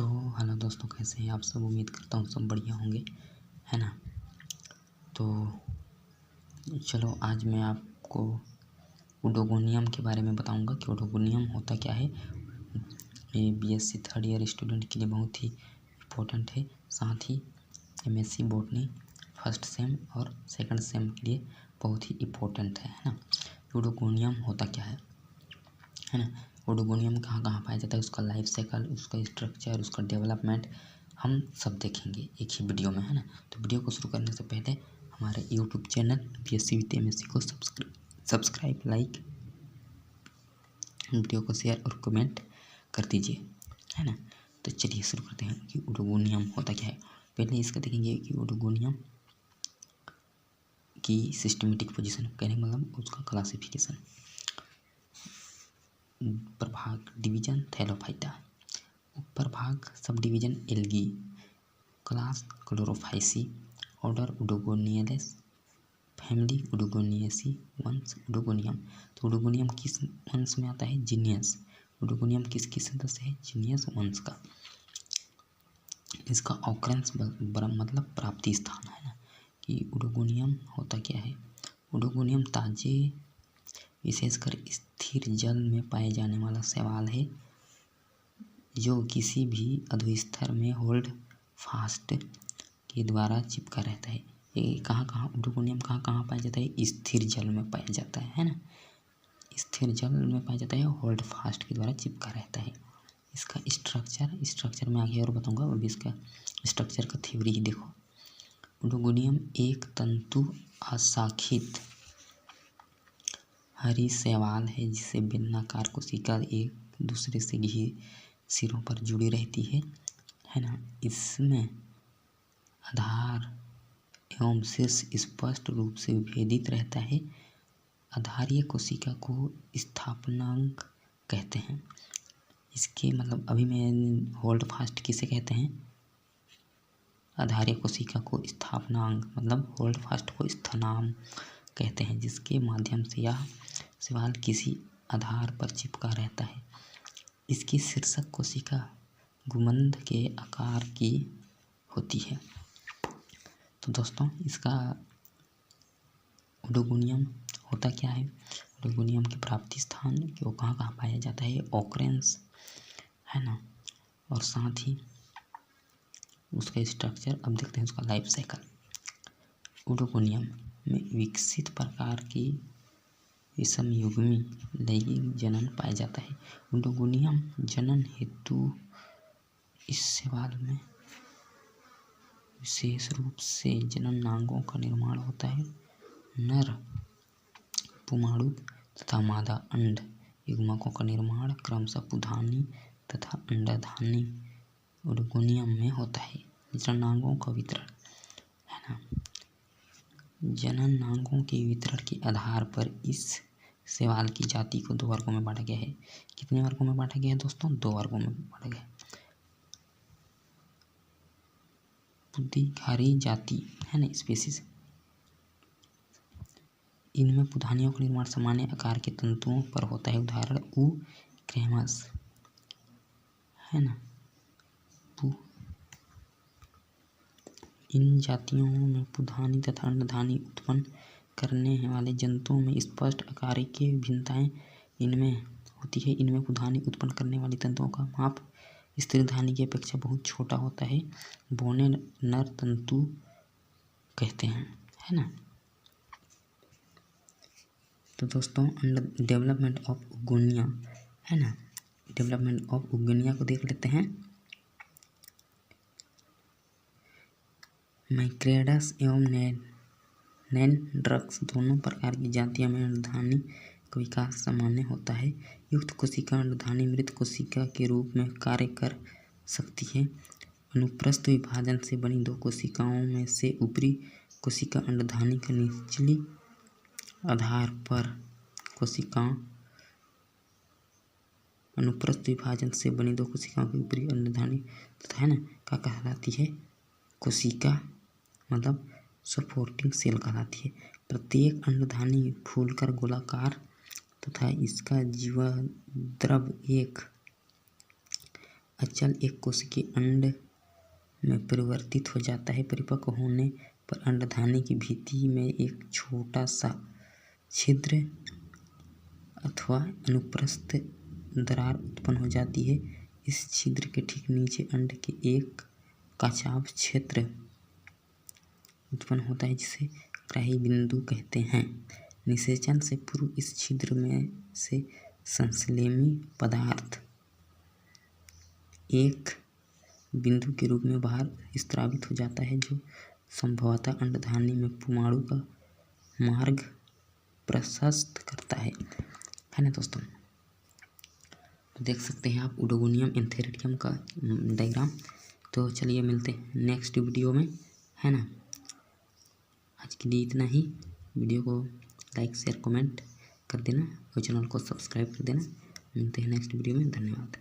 तो हेलो दोस्तों, कैसे हैं आप सब। उम्मीद करता हूँ सब बढ़िया होंगे, है ना। तो चलो आज मैं आपको ओडोगोनियम के बारे में बताऊंगा कि ओडोगोनियम होता क्या है। ये बीएससी थर्ड ईयर स्टूडेंट के लिए बहुत ही इम्पोर्टेंट है। साथ ही एमएससी बॉटनी फर्स्ट सेम और सेकंड सेम के लिए बहुत ही इम्पोर्टेंट है ना। ओडोगोनियम होता क्या है ना। ओडोगोनियम कहाँ कहाँ पाया जाता है, उसका लाइफ साइकिल, उसका स्ट्रक्चर, उसका डेवलपमेंट हम सब देखेंगे एक ही वीडियो में, है ना। तो वीडियो को शुरू करने से पहले हमारे YouTube channel BSc with MSc को सब्सक्राइब, लाइक, वीडियो को शेयर और कमेंट कर दीजिए, है ना। तो चलिए शुरू करते हैं कि ओडोगोनियम होता क्या है। पहले इसका देखेंगे कि ओडोगोनियम की सिस्टमेटिक पोजीशन, कहने का मतलब उसका क्लासिफिकेशन। प्रभाग डिवीजन थैलोफाइटा, उपप्रभाग sub division algae, class Chlorophyceae, order Oedogoniales, family Oedogoniaceae, वंश ओडोगोनियम। तो ओडोगोनियम किस वंश में आता है, जीनियस। ओडोगोनियम किसकी सदस्य है, जीनियस वंश का। इसका ऑकरेंस मतलब प्राप्ति स्थान, है ना। कि ओडोगोनियम होता क्या है। ओडोगोनियम ताजे विशेषकर स्थिर जल में पाए जाने वाला शैवाल है जो किसी भी अधोस्तर में होल्ड फास्ट के द्वारा चिपका रहता है। ये कहाँ ओडोगोनियम कहाँ पाया जाता है, स्थिर जल में पाया जाता है ना। स्थिर जल में पाया जाता है, होल्ड फास्ट के द्वारा चिपका रहता है। इसका स्ट्रक्चर मैं आगे और बताऊंगा। अभी इसका स्ट्रक्चर का थ्योरी ही देखो। ओडोगोनियम एक तंतु अशाखित हरी शैवाल है जिसे बेलनाकार कोशिका एक दूसरे से घी सिरों पर जुड़ी रहती है ना। इसमें आधार एवं शीर्ष स्पष्ट रूप से विभेदित रहता है। आधारीय कोशिका को स्थापनांग कहते हैं। इसके मतलब अभी मैं होल्ड फास्ट किसे कहते हैं, आधारीय कोशिका को स्थापनांग मतलब होल्ड फास्ट को स्थानांग कहते हैं, जिसके माध्यम से यह शैवाल किसी आधार पर चिपका रहता है। इसकी शीर्षक कोशिका गुंबद के आकार की होती है। तो दोस्तों इसका ओडोगोनियम होता क्या है। ओडोगोनियम की प्राप्ति स्थान कि वो कहाँ पाया जाता है, ऑकरेंस, है ना। और साथ ही उसका स्ट्रक्चर। अब देखते हैं उसका लाइफ साइकिल। ओडोगोनियम में विकसित प्रकार की विषमयुग्मी लैंगिक जनन पाया जाता है। ओडोगोनियम जनन हेतु इस शैवाल में विशेष रूप से जननांगों का निर्माण होता है। नर पुमाणुक तथा मादा अंड युग्मकों का निर्माण क्रमशः पुधानी तथा अंडधानी ओडोगोनियम में होता है। जननांगों का वितरण, है ना। जननांगों के वितरण के आधार पर इस शैवाल की जाति को दो वर्गों में बांटा गया है। कितने वर्गों में बांटा गया है दोस्तों, दो वर्गों में बांटा गया है। पुधिघारी जाति, है ना, स्पीसीज। इनमें पुधानियों का निर्माण सामान्य आकार के तंतुओं पर होता है। उदाहरण क्रैमस, है ना। इन जातियों में पुधानी तथा अंडधानी उत्पन्न करने वाले जंतुओं में स्पष्ट आकार की भिन्नताएं इनमें होती है। इनमें पुधानी उत्पन्न करने वाली तंतुओं का माप स्त्रीधानी की अपेक्षा बहुत छोटा होता है। बौने नर तंतु कहते हैं, है ना। तो दोस्तों डेवलपमेंट ऑफ ओगोनिया, है ना। डेवलपमेंट ऑफ ओगोनिया को देख लेते हैं। मैक्रेडस एवं नैनड्रक्स दोनों प्रकार की जातियों में अंडधानी का विकास सामान्य होता है। युक्त कोशिका अंडधानी मृत कोशिका के रूप में कार्य कर सकती है। अनुप्रस्थ विभाजन से बनी दो कोशिकाओं में से ऊपरी कोशिका अंडधानी का निचली आधार पर कोशिकाओं अनुप्रस्थ विभाजन से बनी दो कोशिकाओं की ऊपरी अंडधानी तथा, है ना, क्या कहलाती है, कोशिका मतलब सपोर्टिंग सेल कहलाती है। प्रत्येक अंडधानी फूलकर गोलाकार तथा इसका जीवद्रव्य एक अचल एक कोशिकीय अंड में परिवर्तित हो जाता है। परिपक्व होने पर अंडधानी की भित्ति में एक छोटा सा छिद्र अथवा अनुप्रस्थ दरार उत्पन्न हो जाती है। इस छिद्र के ठीक नीचे अंड के एक कचाव क्षेत्र उत्पन्न होता है जिसे ग्राही बिंदु कहते हैं। निषेचन से पूर्व इस छिद्र में से संश्लेषी पदार्थ एक बिंदु के रूप में बाहर स्रावित हो जाता है जो संभवतः अंडधानी में पुमाणु का मार्ग प्रशस्त करता है ना दोस्तों। देख सकते हैं आप ओडोगोनियम एंथेरिडियम का डायग्राम। तो चलिए मिलते हैं नेक्स्ट वीडियो में, है ना। आज के लिए इतना ही। वीडियो को लाइक शेयर कमेंट कर देना और चैनल को सब्सक्राइब कर देना। मिलते हैं नेक्स्ट वीडियो में। धन्यवाद।